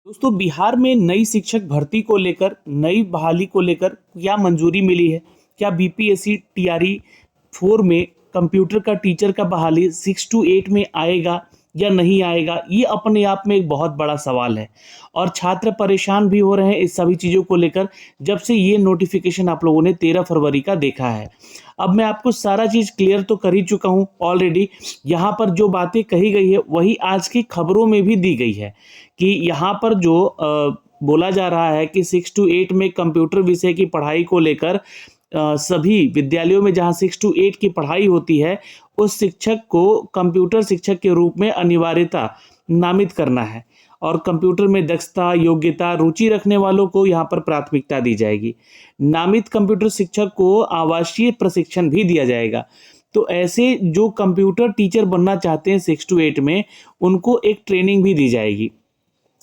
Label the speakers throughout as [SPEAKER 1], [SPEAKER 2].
[SPEAKER 1] दोस्तों, बिहार में नई शिक्षक भर्ती को लेकर, नई बहाली को लेकर क्या मंजूरी मिली है? क्या बीपीएससी टीआरई 4 में कंप्यूटर का टीचर का बहाली 6 to 8 में आएगा या नहीं आएगा? ये अपने आप में एक बहुत बड़ा सवाल है और छात्र परेशान भी हो रहे हैं इस सभी चीज़ों को लेकर, जब से ये नोटिफिकेशन आप लोगों ने 13 फरवरी का देखा है। अब मैं आपको सारा चीज़ क्लियर तो कर ही चुका हूँ ऑलरेडी। यहाँ पर जो बातें कही गई है वही आज की खबरों में भी दी गई है कि यहाँ पर जो बोला जा रहा है कि 6 to 8 में कंप्यूटर विषय की पढ़ाई को लेकर सभी विद्यालयों में जहाँ 6 to 8 की पढ़ाई होती है, उस शिक्षक को कंप्यूटर शिक्षक के रूप में अनिवार्यता नामित करना है और कंप्यूटर में दक्षता, योग्यता, रुचि रखने वालों को यहाँ पर प्राथमिकता दी जाएगी। नामित कंप्यूटर शिक्षक को आवासीय प्रशिक्षण भी दिया जाएगा। तो ऐसे जो कंप्यूटर टीचर बनना चाहते हैं 6 to 8 में, उनको एक ट्रेनिंग भी दी जाएगी,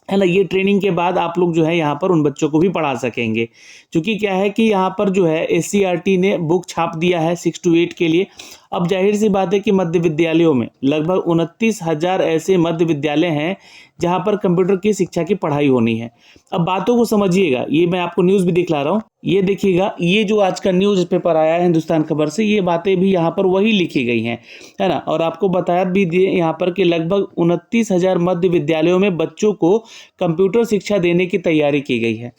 [SPEAKER 1] है ना। ये ट्रेनिंग के बाद आप लोग जो है यहाँ पर उन बच्चों को भी पढ़ा सकेंगे, क्योंकि क्या है कि यहाँ पर जो है एससीईआरटी ने बुक छाप दिया है 6 to 8 के लिए। अब जाहिर सी बात है कि मध्य विद्यालयों में लगभग 29,000 ऐसे मध्य विद्यालय हैं जहाँ पर कंप्यूटर की शिक्षा की पढ़ाई होनी है। अब बातों को समझिएगा, ये मैं आपको न्यूज़ भी दिखला रहा हूँ, ये देखिएगा, ये जो आज का न्यूज़ पेपर आया है हिंदुस्तान खबर से, ये बातें भी यहाँ पर वही लिखी गई हैं, है ना। और आपको बताया भी दिए यहाँ पर कि लगभग 29,000 मध्य विद्यालयों में बच्चों को कंप्यूटर शिक्षा देने की तैयारी की गई है,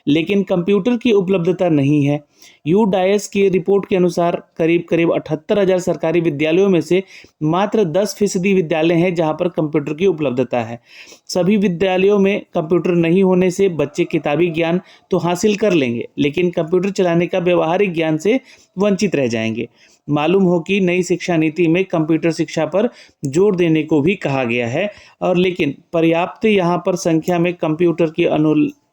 [SPEAKER 1] लेकिन कंप्यूटर की उपलब्धता नहीं है। यूडाइस की रिपोर्ट के अनुसार करीब 78,000 सरकारी विद्यालयों में से मात्र 10% विद्यालय हैं जहां पर कंप्यूटर की उपलब्धता है। सभी विद्यालयों में कंप्यूटर नहीं होने से बच्चे किताबी ज्ञान तो हासिल कर लेंगे, लेकिन कंप्यूटर चलाने का व्यवहारिक ज्ञान से वंचित रह जाएंगे। मालूम हो कि नई शिक्षा नीति में कंप्यूटर शिक्षा पर जोर देने को भी कहा गया है, और लेकिन पर्याप्त यहाँ पर संख्या में कंप्यूटर की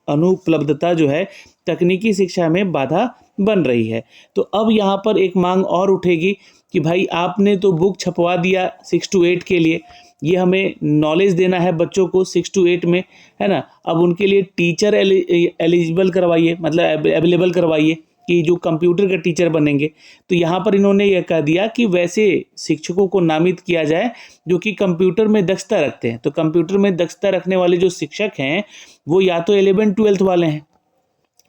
[SPEAKER 1] अनुपलब्धता जो है तकनीकी शिक्षा में बाधा बन रही है। तो अब यहाँ पर एक मांग और उठेगी कि भाई आपने तो बुक छपवा दिया 6 to 8 के लिए, ये हमें नॉलेज देना है बच्चों को 6 to 8 में, है ना। अब उनके लिए टीचर एलिजिबल करवाइए, मतलब अवेलेबल करवाइए कि जो कंप्यूटर के टीचर बनेंगे। तो यहाँ पर इन्होंने यह कह दिया कि वैसे शिक्षकों को नामित किया जाए जो कि कंप्यूटर में दक्षता रखते हैं। तो कंप्यूटर में दक्षता रखने वाले जो शिक्षक हैं वो या तो 11th-12th वाले हैं,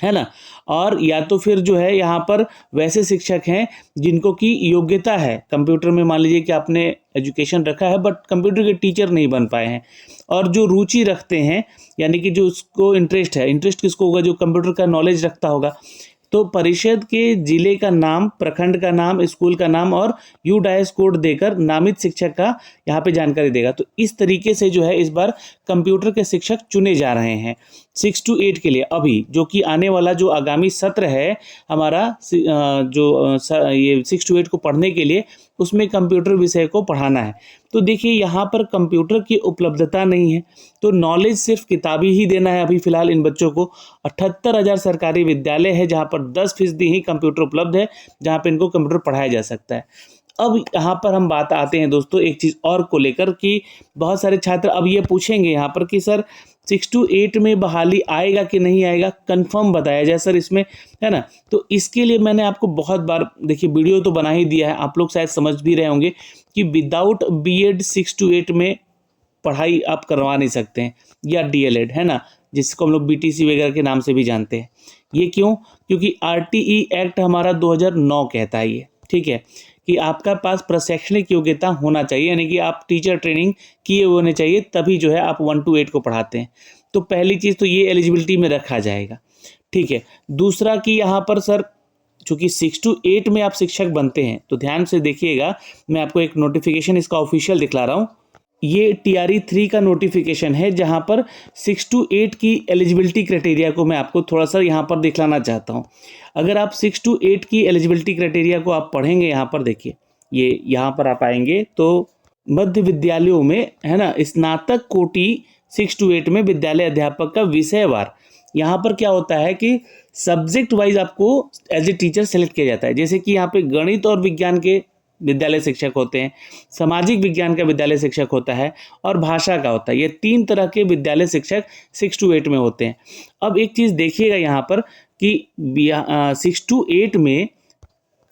[SPEAKER 1] है ना, और या तो फिर जो है यहाँ पर वैसे शिक्षक हैं जिनको की योग्यता है कंप्यूटर में। मान लीजिए कि आपने एजुकेशन रखा है बट कंप्यूटर के टीचर नहीं बन पाए हैं, और जो रुचि रखते हैं, यानी कि जो उसको इंटरेस्ट है, इंटरेस्ट किसको होगा? जो कंप्यूटर का नॉलेज रखता होगा। तो परिषद के जिले का नाम, प्रखंड का नाम, स्कूल का नाम और यूडाइस कोड देकर नामित शिक्षक का यहाँ पे जानकारी देगा। तो इस तरीके से जो है इस बार कंप्यूटर के शिक्षक चुने जा रहे हैं 6 to 8 के लिए। अभी जो कि आने वाला जो आगामी सत्र है हमारा ये 6 to 8 को पढ़ने के लिए, उसमें कंप्यूटर विषय को पढ़ाना है। तो देखिए यहाँ पर कंप्यूटर की उपलब्धता नहीं है, तो नॉलेज सिर्फ किताबी ही देना है अभी फ़िलहाल इन बच्चों को। 78,000 सरकारी विद्यालय है जहाँ पर 10% ही कंप्यूटर उपलब्ध है, जहाँ पर इनको कंप्यूटर पढ़ाया जा सकता है। अब यहाँ पर हम बात आते हैं दोस्तों एक चीज़ और को लेकर कि बहुत सारे छात्र अब ये पूछेंगे यहाँ पर कि सर 6 to 8 में बहाली आएगा कि नहीं आएगा, कंफर्म बताया जाए सर इसमें, है ना। तो इसके लिए मैंने आपको बहुत बार देखिए वीडियो तो बना ही दिया है, आप लोग शायद समझ भी रहे होंगे कि विदाउट बीएड 6 to 8 में पढ़ाई आप करवा नहीं सकते हैं, या डीएलएड, है ना, जिसको हम लोग बीटीसी वगैरह के नाम से भी जानते हैं। ये क्यों? क्योंकि आरटीई एक्ट हमारा 2009 कहता है ये, ठीक है, कि आपका पास प्रशैक्षणिक योग्यता होना चाहिए, यानी कि आप टीचर ट्रेनिंग किए होने चाहिए, तभी जो है आप 1 to 8 को पढ़ाते हैं। तो पहली चीज़ तो ये एलिजिबिलिटी में रखा जाएगा, ठीक है। दूसरा कि यहाँ पर सर चूँकि 6 to 8 में आप शिक्षक बनते हैं, तो ध्यान से देखिएगा, मैं आपको एक नोटिफिकेशन इसका ऑफिशियल दिखला रहा हूँ। ये टीआरई 3 का नोटिफिकेशन है जहाँ पर 6 to 8 की एलिजिबिलिटी क्राइटेरिया को मैं आपको थोड़ा सा यहाँ पर दिखलाना चाहता हूँ। अगर आप 6 to 8 की एलिजिबिलिटी क्राइटेरिया को आप पढ़ेंगे, यहाँ पर देखिए, ये यहाँ पर आप आएंगे तो मध्य विद्यालयों में, है ना, स्नातक कोटि 6 to 8 में विद्यालय अध्यापक का विषयवार, यहाँ पर क्या होता है कि सब्जेक्ट वाइज आपको एज ए टीचर सेलेक्ट किया जाता है। जैसे कि यहाँ पे गणित और विज्ञान के विद्यालय शिक्षक होते हैं, सामाजिक विज्ञान का विद्यालय शिक्षक होता है, और भाषा का होता है। ये 3 तरह के विद्यालय शिक्षक 6 to 8 में होते हैं। अब एक चीज़ देखिएगा यहाँ पर कि 6 to 8 में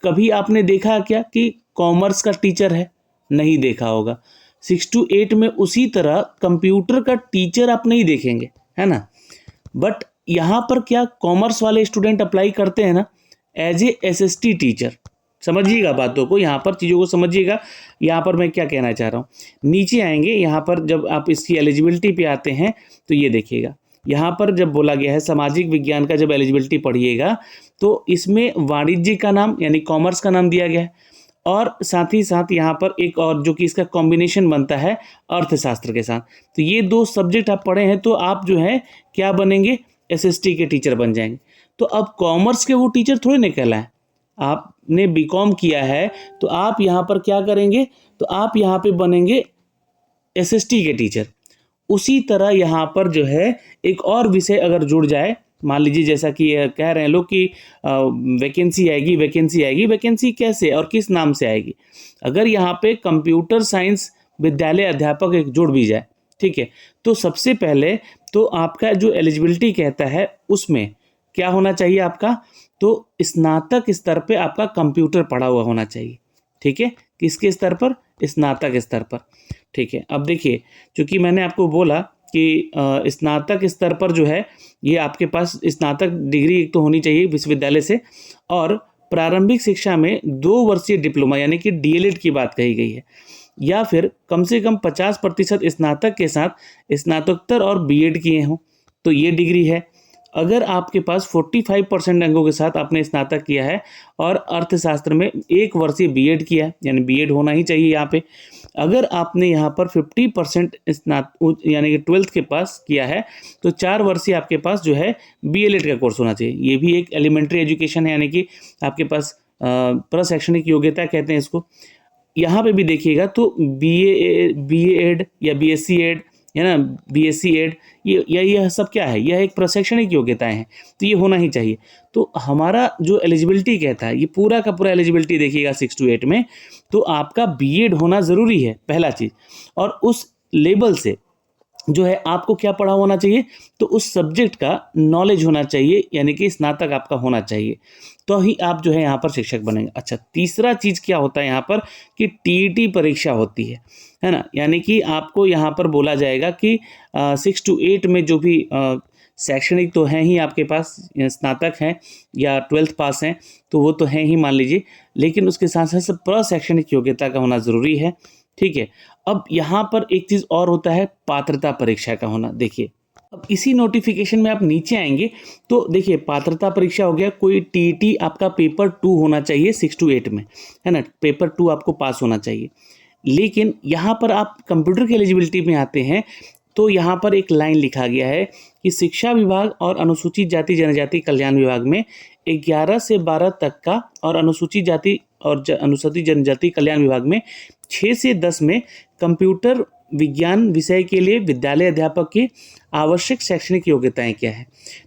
[SPEAKER 1] कभी आपने देखा क्या कि कॉमर्स का टीचर है? नहीं देखा होगा। 6 to 8 में उसी तरह कंप्यूटर का टीचर आप नहीं देखेंगे, है ना। बट यहाँ पर क्या कॉमर्स वाले स्टूडेंट अप्लाई करते हैं ना एज ए एसएसटी टीचर। समझिएगा बातों को, यहाँ पर चीज़ों को समझिएगा। यहाँ पर मैं क्या कहना चाह रहा हूँ, नीचे आएंगे यहाँ पर जब आप इसकी एलिजिबिलिटी पे आते हैं तो ये देखिएगा, यहाँ पर जब बोला गया है सामाजिक विज्ञान का जब एलिजिबिलिटी पढ़िएगा तो इसमें वाणिज्य का नाम यानी कॉमर्स का नाम दिया गया है, और साथ ही साथ यहाँ पर एक और जो कि इसका कॉम्बिनेशन बनता है अर्थशास्त्र के साथ। तो ये दो सब्जेक्ट आप पढ़े हैं तो आप जो है क्या बनेंगे, एसएसटी के टीचर बन जाएंगे। तो अब कॉमर्स के वो टीचर थोड़ी ना कहलाए, आपने बीकॉम किया है तो आप यहाँ पर क्या करेंगे, तो आप यहाँ पे बनेंगे एसएसटी के टीचर। उसी तरह यहाँ पर जो है एक और विषय अगर जुड़ जाए, मान लीजिए जैसा कि कह रहे हैं लोग कि वैकेंसी आएगी, वैकेंसी आएगी, वैकेंसी कैसे और किस नाम से आएगी, अगर यहाँ पे कंप्यूटर साइंस विद्यालय अध्यापक एक जुड़ भी जाए, ठीक है, तो सबसे पहले तो आपका जो एलिजिबिलिटी कहता है उसमें क्या होना चाहिए आपका, तो स्नातक स्तर पे आपका कंप्यूटर पढ़ा हुआ होना चाहिए, ठीक है, किसके स्तर पर, स्नातक स्तर पर, ठीक है। अब देखिए चूंकि मैंने आपको बोला कि स्नातक स्तर पर जो है ये आपके पास स्नातक डिग्री एक तो होनी चाहिए विश्वविद्यालय से, और प्रारंभिक शिक्षा में 2 वर्षीय डिप्लोमा यानी कि डीएलएड की बात कही गई है, या फिर कम से कम 50% स्नातक के साथ स्नातकोत्तर और बीएड किए हों तो ये डिग्री है। अगर आपके पास 45% अंकों के साथ आपने स्नातक किया है और अर्थशास्त्र में 1 वर्षीय बीएड किया है, यानी बीएड होना ही चाहिए यहाँ पे। अगर आपने यहाँ पर 50% यानी कि 12th के पास किया है तो 4 वर्षीय आपके पास जो है बीएलएड का कोर्स होना चाहिए। ये भी एक एलिमेंट्री एजुकेशन है, यानी कि आपके पास प्रशैक्षणिक योग्यता कहते हैं इसको। यहाँ पे भी देखिएगा तो बीएड या बीएससी एड है ना, बीएससी एड, यह सब क्या है, यह एक प्रशैक्षणिक योग्यताएं हैं, तो ये होना ही चाहिए। तो हमारा जो एलिजिबिलिटी कहता है ये पूरा का पूरा एलिजिबिलिटी देखिएगा 6 to 8 में, तो आपका बीएड होना ज़रूरी है पहला चीज़, और उस लेवल से जो है आपको क्या पढ़ा होना चाहिए, तो उस सब्जेक्ट का नॉलेज होना चाहिए, यानी कि स्नातक आपका होना चाहिए, तो ही आप जो है यहाँ पर शिक्षक बनेंगे। अच्छा, तीसरा चीज़ क्या होता है यहाँ पर कि टीईटी परीक्षा होती है ना, यानी कि आपको यहाँ पर बोला जाएगा कि 6 to 8 में जो भी शैक्षणिक तो हैं ही आपके पास, स्नातक हैं या 12th पास हैं तो वो तो हैं ही मान लीजिए, लेकिन उसके साथ साथ प्रशैक्षणिक योग्यता का होना ज़रूरी है, ठीक है। अब यहाँ पर एक चीज़ और होता है पात्रता परीक्षा का होना। देखिए अब इसी नोटिफिकेशन में आप नीचे आएंगे तो देखिए पात्रता परीक्षा हो गया, कोई टीईटी आपका पेपर 2 होना चाहिए 6 to 8 में, है ना, पेपर 2 आपको पास होना चाहिए। लेकिन यहाँ पर आप कंप्यूटर की एलिजिबिलिटी में आते हैं तो यहाँ पर एक लाइन लिखा गया है कि शिक्षा विभाग और अनुसूचित जाति जनजाति कल्याण विभाग में 11 से 12 तक का, और अनुसूचित जाति और अनुसूचित जनजाति कल्याण विभाग में 6 से 10 में कंप्यूटर विज्ञान विषय के लिए विद्यालय अध्यापक की आवश्यक शैक्षणिक योग्यताएं क्या है।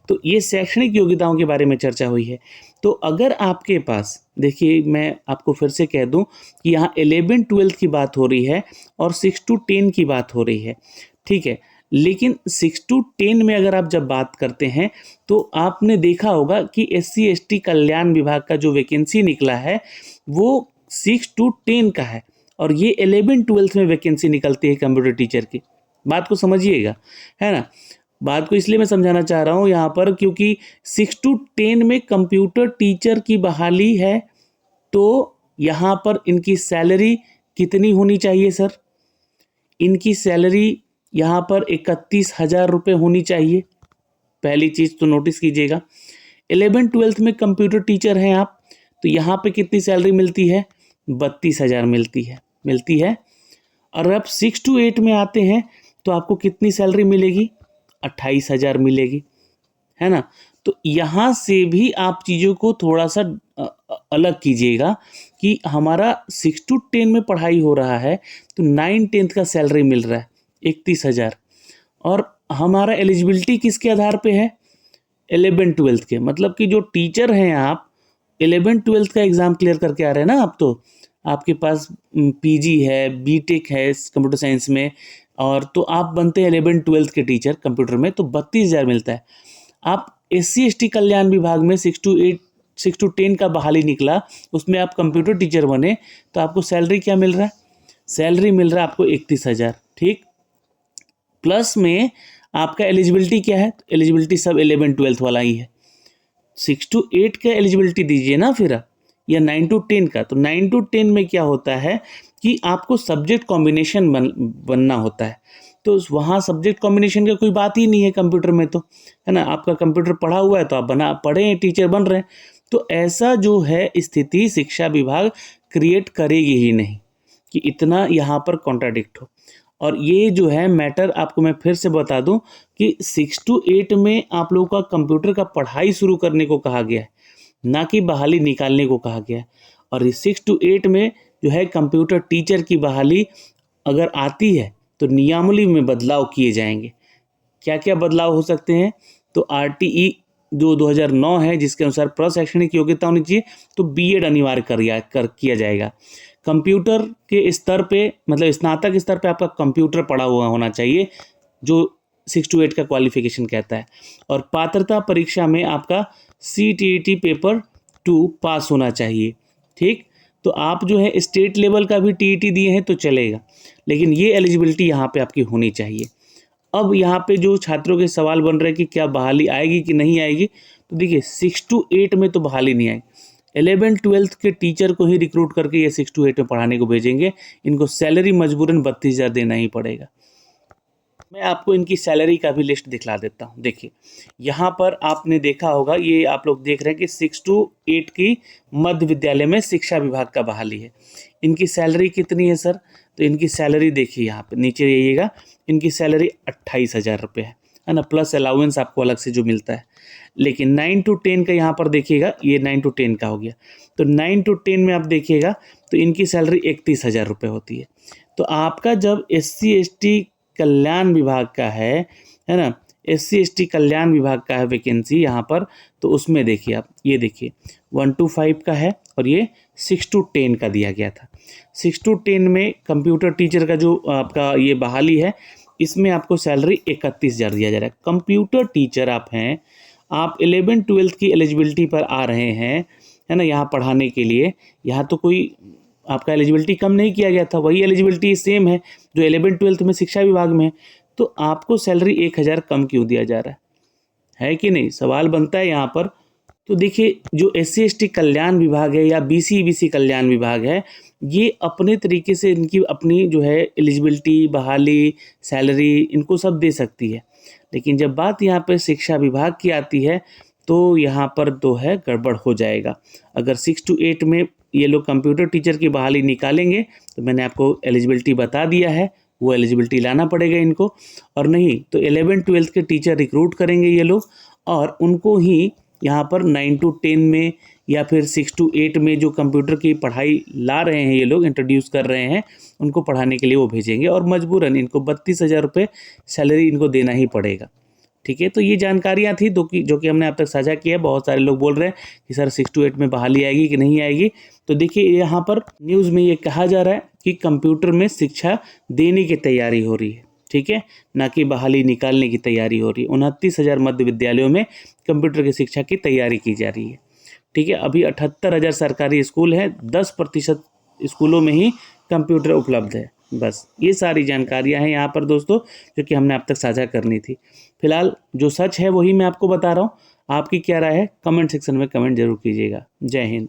[SPEAKER 1] तो ये शैक्षणिक योग्यताओं के बारे में चर्चा हुई है। तो अगर आपके पास, देखिए मैं आपको फिर से कह दूं कि यहाँ 11-12 की बात हो रही है और 6 to 10 की बात हो रही है, ठीक है, लेकिन 6 to 10 में अगर आप जब बात करते हैं तो आपने देखा होगा कि SC/ST कल्याण विभाग का जो वैकेंसी निकला है वो 6 to 10 का है, और ये 11-12 में वैकेंसी निकलती है कंप्यूटर टीचर की। बात को समझिएगा, है ना। बात को इसलिए मैं समझाना चाह रहा हूँ यहाँ पर क्योंकि 6 to 10 में कंप्यूटर टीचर की बहाली है, तो यहाँ पर इनकी सैलरी कितनी होनी चाहिए सर, इनकी सैलरी यहाँ पर 31,000 रुपये होनी चाहिए। पहली चीज़ तो नोटिस कीजिएगा, 11-12 में कंप्यूटर टीचर हैं आप, तो यहाँ पे कितनी सैलरी मिलती है, 32,000 मिलती है। और अब 6 to 8 में आते हैं तो आपको कितनी सैलरी मिलेगी, 28,000 मिलेगी, है ना। तो यहाँ से भी आप चीज़ों को थोड़ा सा अलग कीजिएगा कि हमारा 6 to 10 में पढ़ाई हो रहा है तो 9-10 का सैलरी मिल रहा है 31,000, और हमारा एलिजिबिलिटी किसके आधार पे है, 11-12 के, मतलब कि जो टीचर हैं आप 11-12 का एग्ज़ाम क्लियर करके आ रहे हैं ना आप, तो आपके पास पीजी है, बीटेक है कंप्यूटर साइंस में, और तो आप बनते हैं 11-12 के टीचर कंप्यूटर में, तो 32,000 मिलता है। आप SC/ST कल्याण विभाग में 6 to 10 का बहाली निकला, उसमें आप कंप्यूटर टीचर बने तो आपको सैलरी क्या मिल रहा है, सैलरी मिल रहा है आपको 31,000, ठीक। प्लस में आपका एलिजिबिलिटी क्या है? तो एलिजिबिलिटी सब 11-12 वाला ही है। 6 to 8 का एलिजिबिलिटी दीजिए ना फिर आप, या 9 to 10 का। तो 9 to 10 में क्या होता है कि आपको सब्जेक्ट कॉम्बिनेशन बनना होता है। तो वहाँ सब्जेक्ट कॉम्बिनेशन का कोई बात ही नहीं है कंप्यूटर में, तो है ना, आपका कंप्यूटर पढ़ा हुआ है तो आप पढ़े हैं, टीचर बन रहे हैं। तो ऐसा जो है स्थिति शिक्षा विभाग क्रिएट करेगी ही नहीं कि इतना यहाँ पर कॉन्ट्राडिक्ट हो। और ये जो है मैटर आपको मैं फिर से बता दूं कि 6 to 8 में आप लोगों का कंप्यूटर का पढ़ाई शुरू करने को कहा गया है, ना कि बहाली निकालने को कहा गया है। और इस 6 to 8 में जो है कंप्यूटर टीचर की बहाली अगर आती है तो नियमावली में बदलाव किए जाएंगे। क्या क्या बदलाव हो सकते हैं? तो RTE जो 2009 है जिसके अनुसार प्रशैक्षणिक योग्यता होनी चाहिए, तो BEd अनिवार्य किया जाएगा। कंप्यूटर के स्तर पे, मतलब स्नातक स्तर पे आपका कंप्यूटर पढ़ा हुआ होना चाहिए, जो 6 to 8 का क्वालिफिकेशन कहता है। और पात्रता परीक्षा में आपका CTET पेपर 2 पास होना चाहिए। ठीक, तो आप जो है स्टेट लेवल का भी TET दिए हैं तो चलेगा, लेकिन ये एलिजिबिलिटी यहाँ पे आपकी होनी चाहिए। अब यहाँ पे जो छात्रों के सवाल बन रहे हैं कि क्या बहाली आएगी कि नहीं आएगी, तो देखिए 6 to 8 में तो बहाली नहीं आएगी। 11-12 के टीचर को ही रिक्रूट करके ये 6 to 8 में पढ़ाने को भेजेंगे। इनको सैलरी मजबूरन 32,000 देना ही पड़ेगा। मैं आपको इनकी सैलरी का भी लिस्ट दिखला देता हूँ। देखिए यहाँ पर आपने देखा होगा, ये आप लोग देख रहे हैं कि 6 to 8 की मध्य विद्यालय में शिक्षा विभाग का बहाली है। इनकी सैलरी कितनी है सर? तो इनकी सैलरी देखिए, यहाँ पे नीचे रहिएगा, इनकी सैलरी 28,000 रुपये है ना, प्लस अलाउंस आपको अलग से जो मिलता है। लेकिन 9 to 10 का यहाँ पर देखिएगा, ये 9 to 10 का हो गया। तो 9 to 10 में आप देखिएगा तो इनकी सैलरी 31,000 रुपये होती है। तो आपका जब SC/ST कल्याण विभाग का है ना, SC/ST कल्याण विभाग का है वैकेंसी यहाँ पर, तो उसमें देखिए आप, ये देखिए 1 to 5 का है और ये 6 to 10 का दिया गया था। 6 to 10 में कंप्यूटर टीचर का जो आपका ये बहाली है, इसमें आपको सैलरी 31,000 दिया जा रहा है। कंप्यूटर टीचर आप हैं, आप 11-12 की एलिजिबिलिटी पर आ रहे हैं, है ना, यहाँ पढ़ाने के लिए। यहाँ तो कोई आपका एलिजिबिलिटी कम नहीं किया गया था, वही एलिजिबिलिटी सेम है जो 11-12 में शिक्षा विभाग में है। तो आपको सैलरी 1,000 कम क्यों दिया जा रहा है कि नहीं? सवाल बनता है यहाँ पर। तो देखिए जो SC/ST कल्याण विभाग है या BC/BC कल्याण विभाग है, ये अपने तरीके से इनकी अपनी जो है एलिजिबिलिटी, बहाली, सैलरी इनको सब दे सकती है। लेकिन जब बात यहाँ पर शिक्षा विभाग की आती है तो यहाँ पर तो है गड़बड़ हो जाएगा। अगर 6 to 8 में ये लोग कंप्यूटर टीचर की बहाली निकालेंगे तो मैंने आपको एलिजिबिलिटी बता दिया है, वो एलिजिबिलिटी लाना पड़ेगा इनको। और नहीं तो 11-12 के टीचर रिक्रूट करेंगे ये लोग, और उनको ही यहाँ पर 9 to 10 में या फिर 6 to 8 में जो कंप्यूटर की पढ़ाई ला रहे हैं ये लोग, इंट्रोड्यूस कर रहे हैं, उनको पढ़ाने के लिए वो भेजेंगे। और मजबूरन इनको 32,000 रुपये सैलरी इनको देना ही पड़ेगा। ठीक है, तो ये जानकारियाँ थी जो कि हमने अब तक साझा किया है। बहुत सारे लोग बोल रहे हैं कि सर 6 to 8 में बहाली आएगी कि नहीं आएगी। तो देखिए यहाँ पर न्यूज़ में ये कहा जा रहा है कि कंप्यूटर में शिक्षा देने की तैयारी हो रही है, ठीक है, ना कि बहाली निकालने की तैयारी हो रही है। 29,000 मध्य विद्यालयों में कंप्यूटर की शिक्षा की तैयारी की जा रही है। ठीक है, अभी 78,000 सरकारी स्कूल हैं, 10% स्कूलों में ही कंप्यूटर उपलब्ध है। बस ये सारी जानकारियां हैं यहाँ पर दोस्तों, जो कि हमने अब तक साझा करनी थी। फिलहाल जो सच है वही मैं आपको बता रहा हूँ। आपकी क्या राय है? कमेंट सेक्शन में कमेंट जरूर कीजिएगा। जय हिंद।